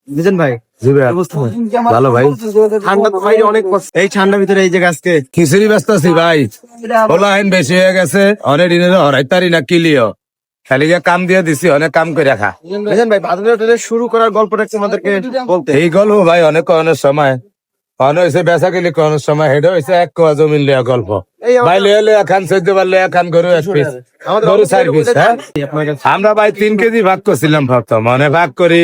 বুঝেন ভাই ভালো ভাই, ঠান্ডা তো বাইরে অনেক কষ্ট। এই ঠান্ডার ভিতরে এই জায়গা আজকে খিচুড়ি ব্যস্ত আছি ভাই, বলা আইন বেশি হয়ে গেছে, অনেক দিনের হরাইতারি না কিলিও খালি গিয়ে কাম দিয়ে দিছি, অনেক কাম করে রাখা। বুঝেন ভাই, ভাদুরে হোটেলে শুরু করার গল্পটা একটু আমাদেরকে বলতে। এই গল্প ভাই অনেক অনেক সময়, অনেক হয়েছে বেচা কিনি অনেক সময়, হেডে হয়েছে এক কোয়া জমিন লিয়া গল্প। ভাই লিয়া লিয়া খান 14 বার লিয়া খান, গরু এক পিস, গরু 4 পিস। হ্যাঁ, আমরা ভাই 3 কেজি ভাগ করছিলাম প্রথম, মানে ভাগ করি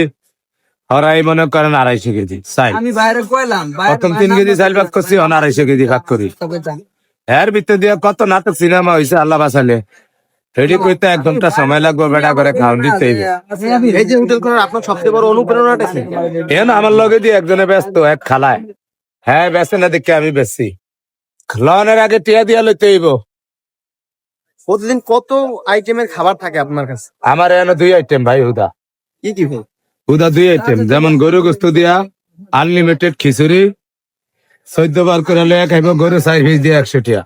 হরাই মনে করেন 250 কেজি চাই। আমি বাইরে কইলাম প্রথম 3 কেজি চাল ভাগ করছি, 250 কেজি ভাগ করি। এর ভিতরে দিয়ে কত নাটক সিনেমা হয়েছে আল্লাহ বাঁচালে, রেডি করতে 1 ঘন্টা সময় লাগবে, বেটা করে খাওয়ান দিতে হইবে। এই যে হোটেল করার আপনার সবচেয়ে বড় অনুপ্রেরণাটা কি? এখন আমার লগে দিয়ে একজনে ব্যস্ত, এক খালায়, হ্যাঁ বেচে না দেখে আমি বেচছি, লনের আগে টিয়া দিয়া লইতে হইব। প্রতিদিন কত আইটেমের খাবার থাকে আপনার কাছে? আমার এখানে 2 আইটেম ভাই, হুদা কি কি ভাই? হুদা 2 আইটেম, যেমন গরু গোস্ত দিয়া আনলিমিটেড খিচুড়ি, 14 বার করে লইয়া খাইব, গরু 4 পিস দিয়া 100 টিয়া।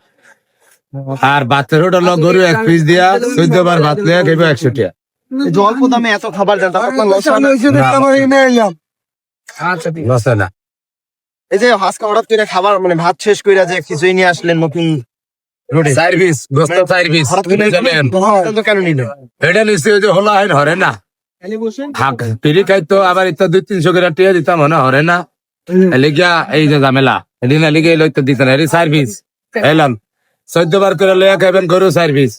আর ভাতের হোটেল গরু 1 পিস দিয়া 14 বার ভাত লইয়া খাইব 100 টিয়া। এই যে অল্প দামে এত খাবার দেন, তারপর আপনার লস হয় না? লসে না। এই যে আজকে হঠাৎ করে খাবার মানে ভাত শেষ করে যে কিছুই নিয়ে আসলেন নতুন রোডে, 4 পিস গোস্ত, 4 পিস হঠাৎ করে জানেন এটা তো কেন নিলেন? এটা নিশ্চয় যে হলো আইন হরে না, হাক পিড়ি খাইতো আবার ইতো 200-300 করে টিয়া দিতাম, মনে হরে না। এলিগা এই যে ঝামেলা, এদিন এলিগে লইতো দিত না, এরি 4 পিস এলাম 14 বার করে লইয়া খাইবেন, গরু 4 পিস।